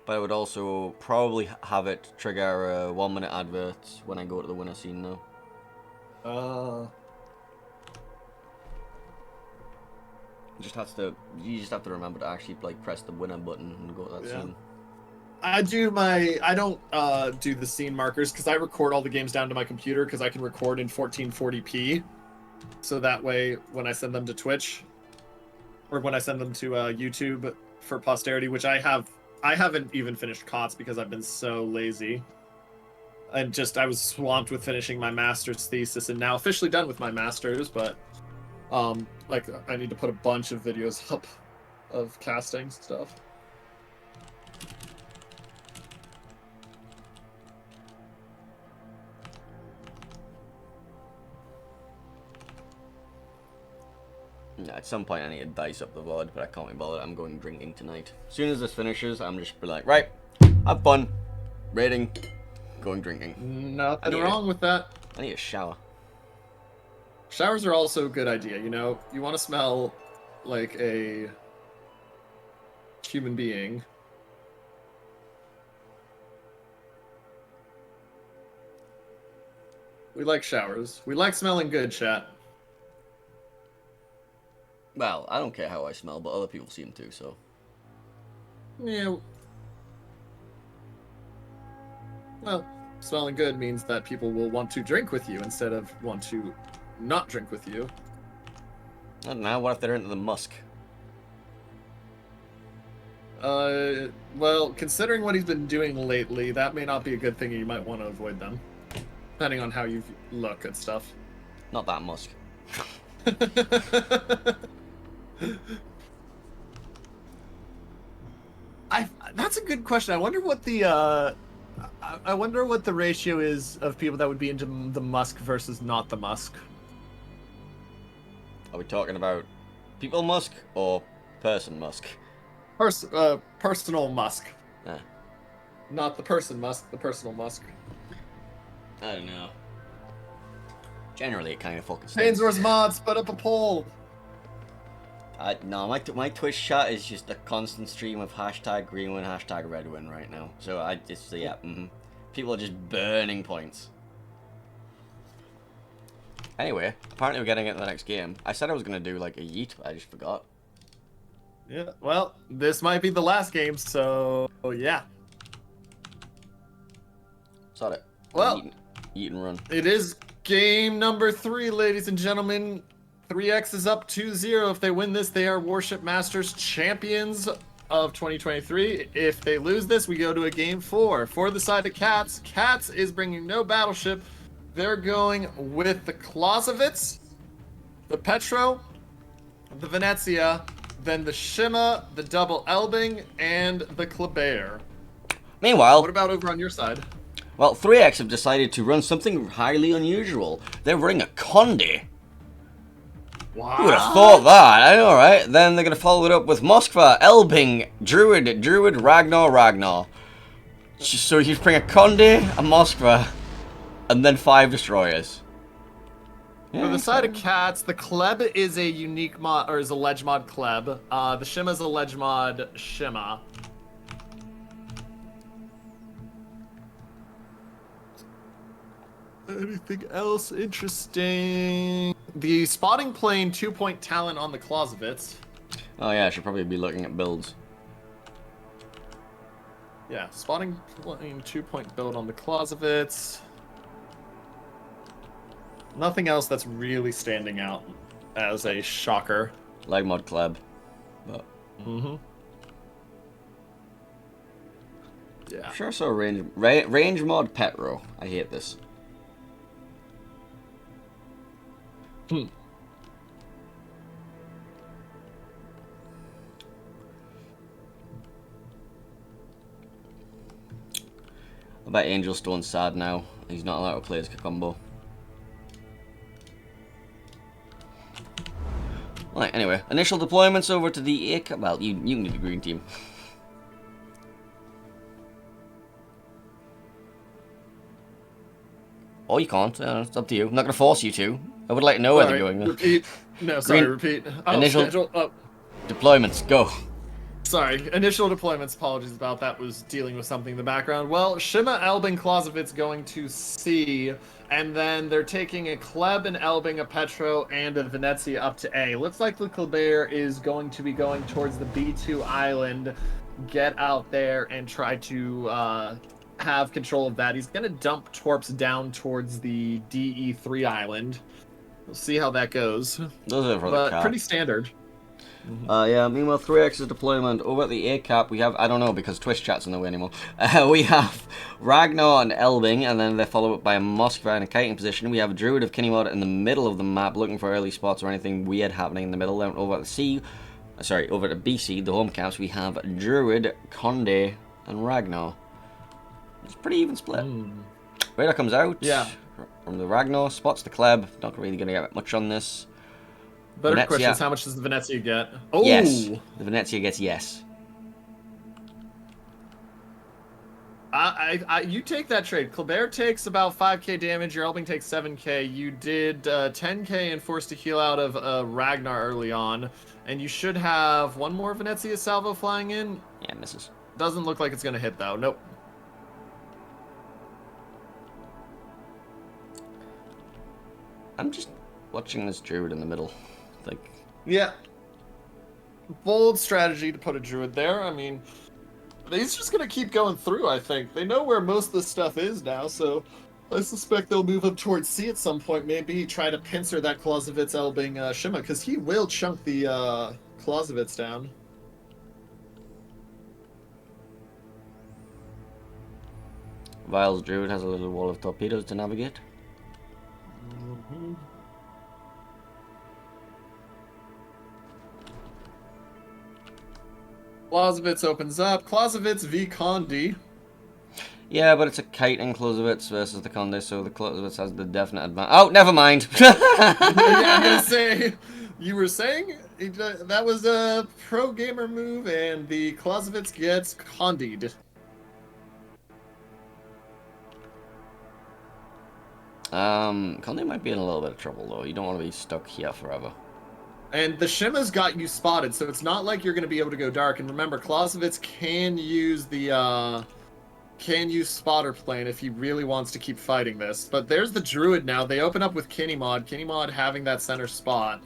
But I would also probably have it trigger 1 minute adverts when I go to the winner scene now. You just have to remember to actually like press the winner button and go to that scene. I don't do the scene markers because I record all the games down to my computer because I can record in 1440p. So that way, when I send them to Twitch, or when I send them to YouTube for posterity, which I haven't even finished COTS because I've been so lazy. And I was swamped with finishing my master's thesis and now officially done with my master's, but I need to put a bunch of videos up of casting stuff. Yeah, at some point I need to dice up the VOD, but I can't be bothered. I'm going drinking tonight. As soon as this finishes, I'm just be like, right, have fun, raiding, going drinking. Nothing wrong with that. I need a shower. Showers are also a good idea, You want to smell like a human being. We like showers. We like smelling good, chat. Well, I don't care how I smell, but other people seem to, so. Yeah. Well, smelling good means that people will want to drink with you instead of want to not drink with you. I don't know, what if they're into the musk? Well, considering what he's been doing lately, that may not be a good thing and you might want to avoid them. Depending on how you look and stuff. Not that musk. That's a good question. I wonder what the ratio is of people that would be into the musk versus not the musk. Are we talking about people musk or person musk? Personal musk. Ah. Not the person musk, the personal musk. I don't know. Generally, it kind of fucking stinks. Painsworth mods, put up a poll. No, my Twitch chat is just a constant stream of hashtag greenwin, hashtag redwin right now. So I just, yeah, people are just burning points. Anyway, apparently we're getting into the next game. I said I was going to do like a yeet, but I just forgot. Yeah, well, this might be the last game, so yeah. Sod it. Well, eat and run. It is game number 3, ladies and gentlemen. 3X is up 2-0. If they win this, they are Warship Masters champions of 2023. If they lose this, we go to a game 4. For the side of Cats, Cats is bringing no battleship. They're going with the Clausewitz, the Petro, the Venezia, then the Shima, the Double Elbing, and the Kleber. Meanwhile, what about over on your side? Well, 3X have decided to run something highly unusual. They're running a Conde. Wow. Who would have thought that? I know, right? Then they're going to follow it up with Moskva, Elbing, Druid, Ragnar. So you bring a Conde, a Moskva, and then 5 destroyers. For the side of Cats, the Kleb is a unique mod, or is a ledge mod Kleb. The Shima is a ledge mod Shima. Anything else interesting? The spotting plane 2-point talent on the Clausewitz. Oh yeah, I should probably be looking at builds. Yeah, spotting plane 2-point build on the Clausewitz. Nothing else that's really standing out as a shocker. Leg mod Kleb. But yeah. Sure, so range mod Petro. I hate this. I bet Angel Stone's sad now. He's not allowed to play his combo. Right, anyway, initial deployments over to the A. Well, you can do the green team. Oh, you can't. It's up to you. I'm not going to force you to. I would like to know where they're going. Repeat. No, sorry, repeat. Initial deployments, go. Sorry, initial deployments, apologies about that, was dealing with something in the background. Well, Shima, Elbing, Clausewitz going to C, and then they're taking a Kleb, an Elbing, a Petro, and a Venezia up to A. Looks like the Kleber is going to be going towards the B2 island, get out there and try to have control of that. He's going to dump Torps down towards the DE3 island. We'll see how that goes. Those are for but the cap. pretty standard. Yeah, meanwhile, 3X's deployment over at the A cap, we have, I don't know because Twitch chat's in the way anymore. We have Ragnar and Elbing, and then they're followed up by a Moskva in a kiting position. We have a Druid of Kinemod in the middle of the map looking for early spots or anything weird happening in the middle. Then over at the C, over at BC, the home camps, we have Druid, Conde, and Ragnar. It's a pretty even split. Radar comes out. Yeah. From the Ragnar, spots the Kleb. Not really going to get much on this. Better Venezia. question is how much does the Venezia get? Oh! Yes. The Venezia gets yes. You take that trade. Kleber takes about 5k damage. Your Elbing takes 7k. You did 10k and forced to heal out of Ragnar early on. And you should have one more Venezia salvo flying in. Yeah, misses. Doesn't look like it's going to hit, though. Nope. I'm just watching this Druid in the middle. Like, yeah. Bold strategy to put a Druid there. I mean, he's just going to keep going through, I think. They know where most of this stuff is now, so I suspect they'll move up towards C at some point. Maybe try to pincer that Clausewitz Elbing Shima, because he will chunk the Clausewitz down. Vile's Druid has a little wall of torpedoes to navigate. Clausewitz opens up. Clausewitz v. Conde. Yeah, but it's a kite in Clausewitz versus the Conde, so the Clausewitz has the definite advantage. Oh, never mind. Yeah, I'm gonna say, you were saying that was a pro gamer move, and the Clausewitz gets Conde'd. Conde might be in a little bit of trouble though. You don't want to be stuck here forever. And the Shima's got you spotted, so it's not like you're going to be able to go dark. And remember, Clausewitz can use the spotter plane if he really wants to keep fighting this. But there's the Druid now. They open up with Kinemod. Kinemod having that center spot.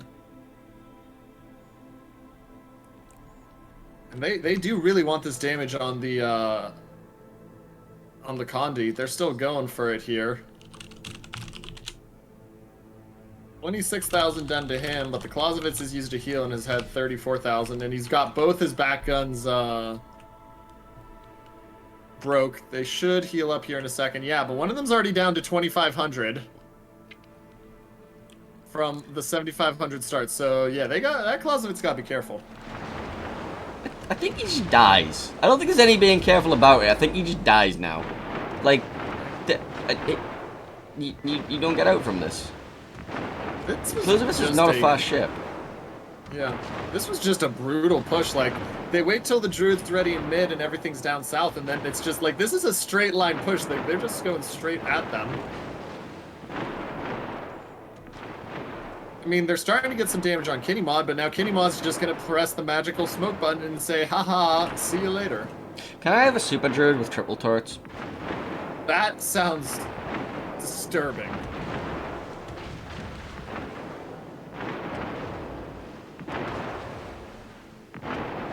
And they do really want this damage on the Conde. They're still going for it here. 26,000 done to him, but the Clausewitz has used a heal and has had 34,000, and he's got both his back guns broke. They should heal up here in a second. Yeah, but one of them's already down to 2,500 from the 7,500 start. So yeah, that Clausewitz got to be careful. I think he just dies. I don't think there's any being careful about it. I think he just dies now. Like, you don't get out from this. Clausewitz is not a fast ship. Yeah, this was just a brutal push. Like, they wait till the Druid's ready in mid and everything's down south, and then it's just like, this is a straight line push. They're just going straight at them. I mean, they're starting to get some damage on Kitty Mod, but now Kitty Mod's just going to press the magical smoke button and say, haha, see you later. Can I have a Super Druid with triple turrets? That sounds disturbing.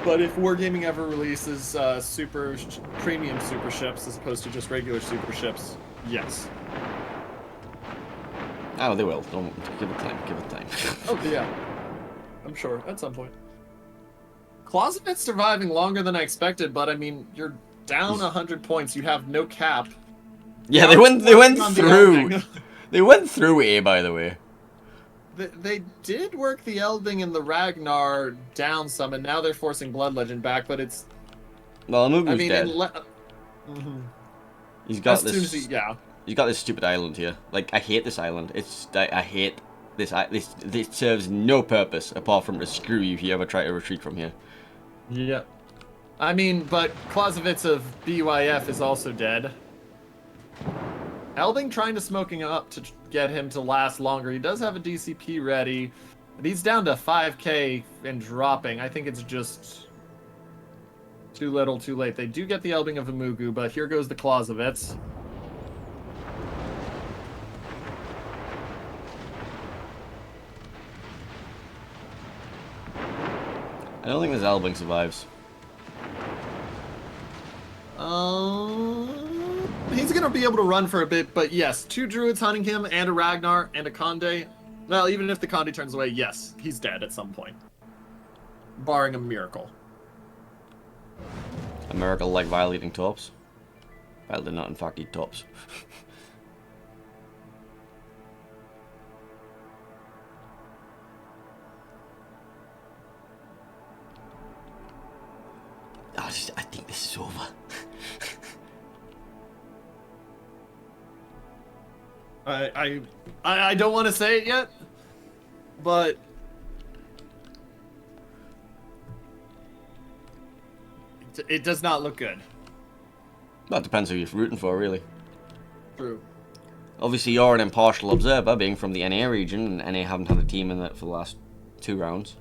But if Wargaming ever releases premium super ships as opposed to just regular super ships, yes. Oh, they will. Don't give it time. Give it time. Oh yeah, I'm sure at some point. Clausewitz surviving longer than I expected, but I mean, you're down 100 points. You have no cap. Yeah, they went through. They went through A, by the way. They did work the Elding and the Ragnar down some, and now they're forcing Blood Legend back, but it's... Well, Amugu's dead. He's got this... He's got this stupid island here. Like, I hate this island. I hate this. This serves no purpose apart from to screw you if you ever try to retreat from here. Yeah. I mean, but Clausewitz of BYF is also dead. Elding trying to smoking up to get him to last longer. He does have a DCP ready, but he's down to 5k and dropping. I think it's just too little, too late. They do get the Elding of Amugu, but here goes the Clausewitz. I don't think this Elding survives. He's going to be able to run for a bit, but yes, 2 Druids hunting him, and a Ragnar, and a Conde. Well, even if the Conde turns away, yes, he's dead at some point. Barring a miracle. A miracle like Vile eating tops? Vile did not in fact eat tops. I think this is over. I don't want to say it yet, but it does not look good. Well, it depends who you're rooting for, really. True. Obviously, you're an impartial observer, being from the NA region, and NA haven't had a team in it for the last 2 rounds.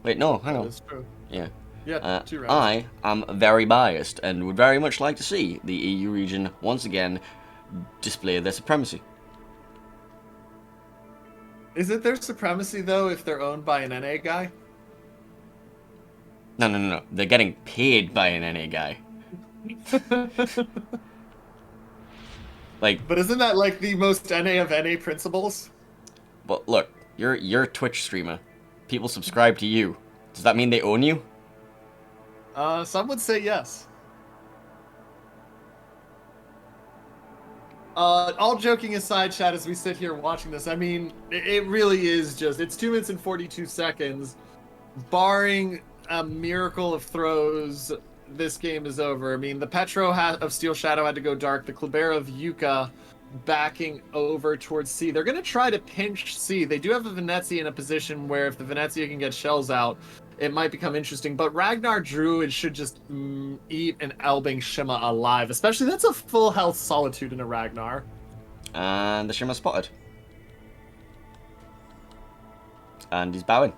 Wait, no, hang on. That's true. Yeah. Yeah, 2 rounds. I am very biased and would very much like to see the EU region once again display their supremacy. Is it their supremacy, though, if they're owned by an NA guy? No. They're getting paid by an NA guy. Like, but isn't that like the most NA of NA principles? But look, you're a Twitch streamer. People subscribe to you. Does that mean they own you? Some would say yes. All joking aside, chat, as we sit here watching this, I mean, it really is just, it's 2 minutes and 42 seconds. Barring a miracle of throws, this game is over. I mean, the Petro of Steel Shadow had to go dark. The Klibera of Yuka backing over towards C. They're going to try to pinch C. They do have a Venezia in a position where if the Venezia can get shells out, it might become interesting. But Ragnar Druid should just eat an Elbing Shima alive. Especially, that's a full health Solitude in a Ragnar. And the Shima spotted. And he's bowing.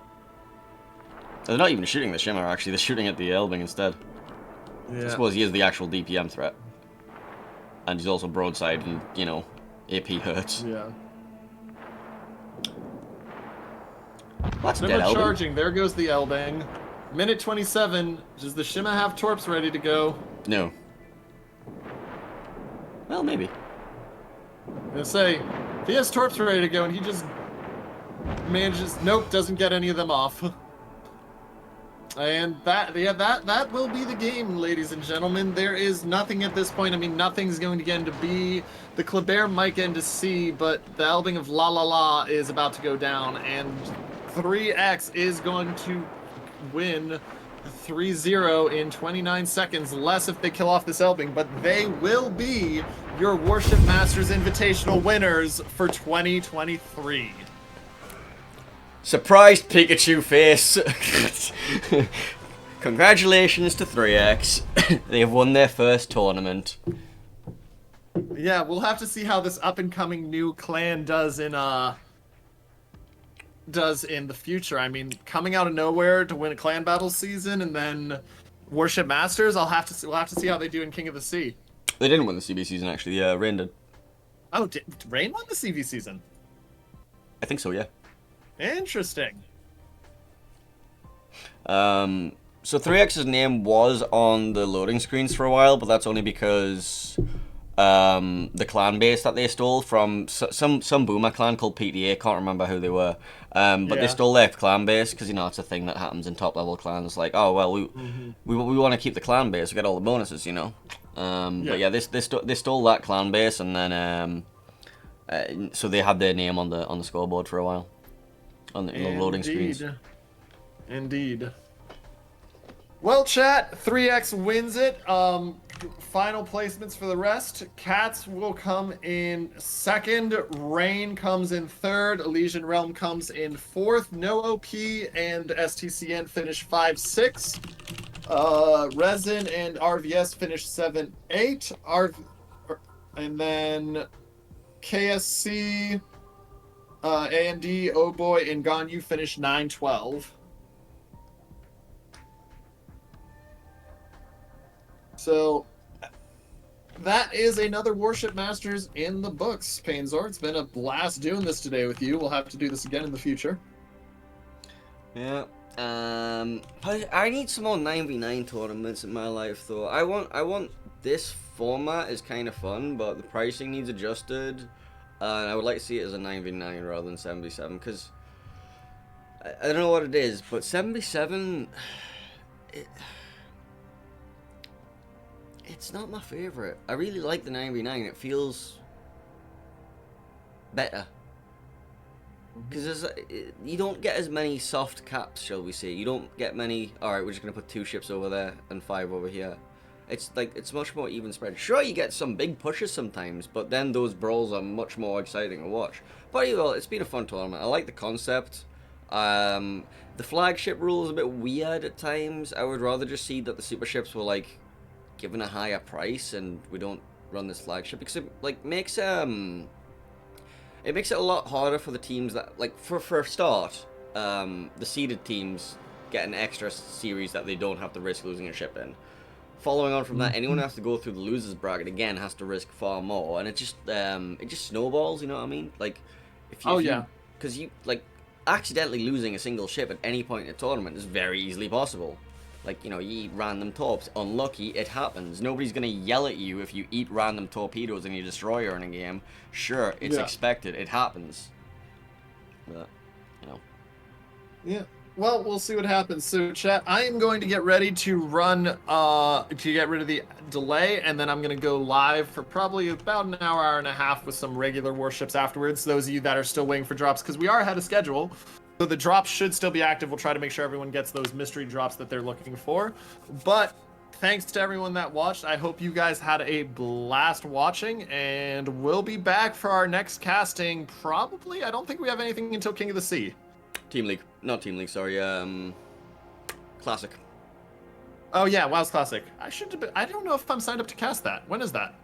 They're not even shooting the Shimmer, actually. They're shooting at the Elbing instead. Yeah. I suppose he is the actual DPM threat. And he's also broadside and, you know, AP hurts. Yeah. That's dead Elbing. Charging. There goes the Elbing. Minute 27. Does the Shima have Torps ready to go? No. Well, maybe. I'm gonna say, if he has Torps ready to go and he just manages. Nope, doesn't get any of them off. And that will be the game, ladies and gentlemen. There is nothing at this point. I mean, nothing's going to get into B. The Kleber might get into C, but the Elbing of La La La is about to go down, and 3X is going to win 3-0 in 29 seconds, less if they kill off this Elbing, but they will be your Warship Masters Invitational winners for 2023. Surprised Pikachu face. Congratulations to 3X. They have won their first tournament. Yeah, we'll have to see how this up-and-coming new clan does in the future. I mean, coming out of nowhere to win a clan battle season and then Warship Masters, we'll have to see how they do in King of the Sea. They didn't win the CB season, actually. Yeah, Rain did. Oh, Rain won the CV season? I think so, yeah. Interesting. So 3X's name was on the loading screens for a while, but that's only because the clan base that they stole from some boomer clan called PTA, can't remember who they were, but they stole their clan base because, you know, it's a thing that happens in top level clans. Like, oh well, we want to keep the clan base, we get all the bonuses, you know. But yeah, they stole that clan base, and then so they had their name on the scoreboard for a while. On the loading screens. Indeed. Well, chat, 3X wins it. Final placements for the rest. Cats will come in second. Rain comes in third. Elysian Realm comes in fourth. No OP and STCN finish 5-6. Resin and RVS finish 7-8. And then KSC... A&D, Oh Boy, and Ganyu finished 9-12. So, that is another Warship Masters in the books, Painzor. It's been a blast doing this today with you. We'll have to do this again in the future. Yeah. I need some more 9v9 tournaments in my life, though. I want this format is kind of fun, but the pricing needs adjusted. And I would like to see it as a 9v9 rather than 7v7, because I don't know what it is, but 7v7, it's not my favorite. I really like the 9v9. It feels better. Because you don't get as many soft caps, shall we say. You don't get many, alright, we're just going to put 2 ships over there and 5 over here. It's much more even spread. Sure, you get some big pushes sometimes, but then those brawls are much more exciting to watch. But either way, it's been a fun tournament. I like the concept. The flagship rule is a bit weird at times. I would rather just see that the super ships were like given a higher price and we don't run this flagship, because it like makes it makes it a lot harder for the teams that, like, for a start, the seeded teams get an extra series that they don't have to risk losing a ship in. Following on from that, anyone who has to go through the losers bracket again has to risk far more, and it just snowballs. You know what I mean? Like, because you like accidentally losing a single ship at any point in a tournament is very easily possible. Like, you know, you eat random torps, unlucky, it happens. Nobody's gonna yell at you if you eat random torpedoes in your destroyer in a game. Sure, it's expected, it happens. But, you know. Yeah. Well, we'll see what happens. So, chat, I am going to get ready to run, to get rid of the delay, and then I'm going to go live for probably about an hour, hour and a half with some regular warships afterwards. Those of you that are still waiting for drops, because we are ahead of schedule. So the drops should still be active. We'll try to make sure everyone gets those mystery drops that they're looking for. But thanks to everyone that watched. I hope you guys had a blast watching, and we'll be back for our next casting probably. I don't think we have anything until King of the Sea. Team League. Not Team League, sorry. Classic. Oh, yeah, WoW's Classic. I don't know if I'm signed up to cast that. When is that?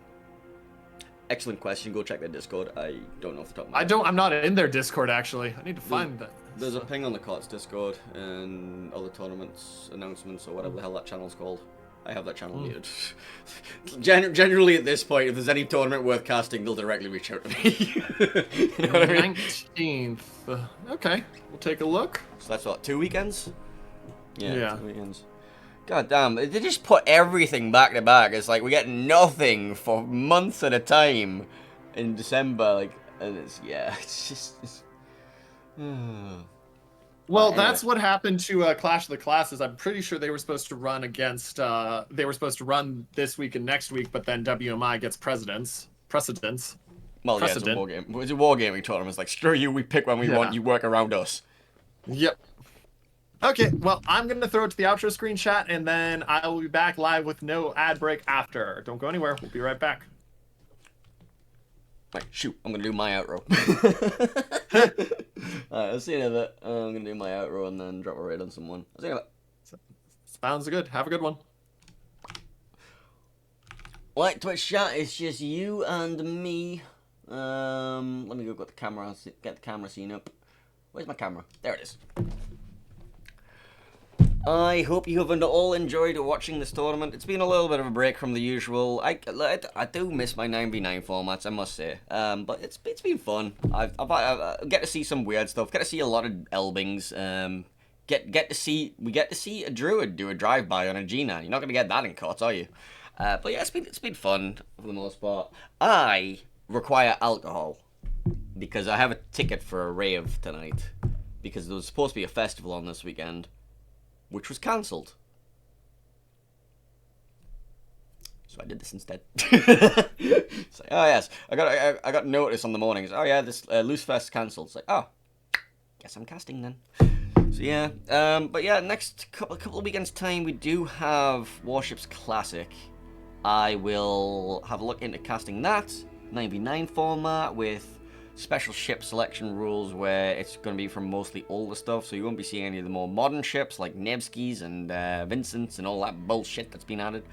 Excellent question. Go check their Discord. I don't know off the top of my head. I'm not in their Discord, actually. I need to find that. There's a ping on the COTS Discord and other tournaments, announcements, or whatever the hell that channel's called. I have that channel muted. Generally, at this point, if there's any tournament worth casting, they'll directly reach out to me. You know what I mean? 19th. Okay, we'll take a look. So that's what, 2 weekends? Yeah. 2 weekends. God damn, they just put everything back to back. It's like we get nothing for months at a time in December. Like, and it's just. Well, Anyway. that's what happened to Clash of the Classes. I'm pretty sure they were supposed to run against. They were supposed to run this week and next week, but then WMI gets precedence. Well, yeah, it's a war game. It's a wargaming tournament. It's like, screw you, we pick when we want, you work around us. Yep. Okay, well, I'm going to throw it to the outro screen chat, and then I will be back live with no ad break after. Don't go anywhere. We'll be right back. Right, shoot, I'm going to do my outro. Alright, I'll see you in a bit. I'm going to do my outro and then drop a raid on someone. I'll see you in a bit. Sounds good. Have a good one. Right, Twitch chat, it's just you and me. Let me go get the camera scene up. Where's my camera? There it is. I hope you have all enjoyed watching this tournament. It's been a little bit of a break from the usual. I do miss my 9v9 formats, I must say. But it's been fun. I get to see some weird stuff. Get to see a lot of Elbings. We get to see a druid do a drive-by on a G9. You're not gonna get that in COTS, are you? But yeah, it's been fun for the most part. I require alcohol because I have a ticket for a rave tonight because there was supposed to be a festival on this weekend, which was cancelled. So I did this instead. It's like, oh yes, I got notice on the mornings. Oh yeah, this Loose Fest cancelled. It's like, oh, guess I'm casting then. So yeah, but yeah, next couple of weekends time we do have Warships Classic. I will have a look into casting that 9v9 format with special ship selection rules where it's going to be from mostly older stuff, so you won't be seeing any of the more modern ships like Nevskys and Vincents and all that bullshit that's been added.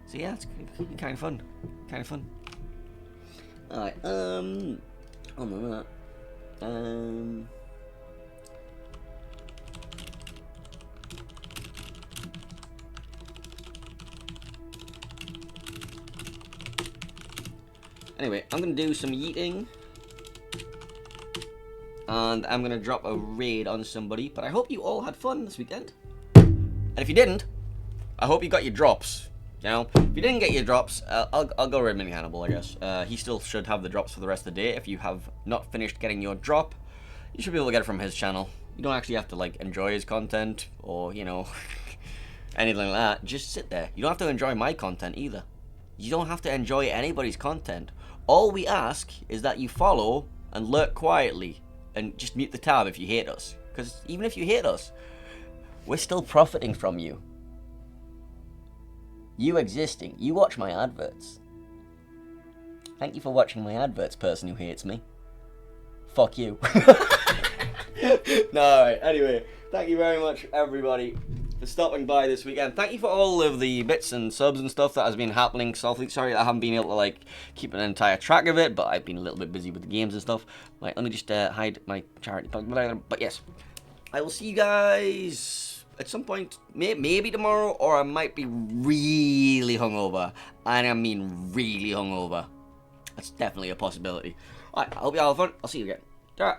So yeah, it's kind of fun. Alright, on that. Anyway, I'm going to do some yeeting. And I'm going to drop a raid on somebody. But I hope you all had fun this weekend. And if you didn't, I hope you got your drops. You know, if you didn't get your drops, I'll go raid Mini Hannibal, I guess. He still should have the drops for the rest of the day. If you have not finished getting your drop, you should be able to get it from his channel. You don't actually have to, like, enjoy his content or, you know, anything like that. Just sit there. You don't have to enjoy my content either. You don't have to enjoy anybody's content. All we ask is that you follow and lurk quietly and just mute the tab if you hate us. Because even if you hate us, we're still profiting from you. You existing. You watch my adverts. Thank you for watching my adverts, person who hates me. Fuck you. No, alright, anyway. Thank you very much, everybody, for stopping by this weekend. Thank you for all of the bits and subs and stuff that has been happening. Sorry that I haven't been able to, like, keep an entire track of it, but I've been a little bit busy with the games and stuff. Like, let me just hide my charity. But yes, I will see you guys at some point, maybe tomorrow, or I might be really hungover. And I mean really hungover. That's definitely a possibility. Alright, I hope you all have fun. I'll see you again. Ta-ra.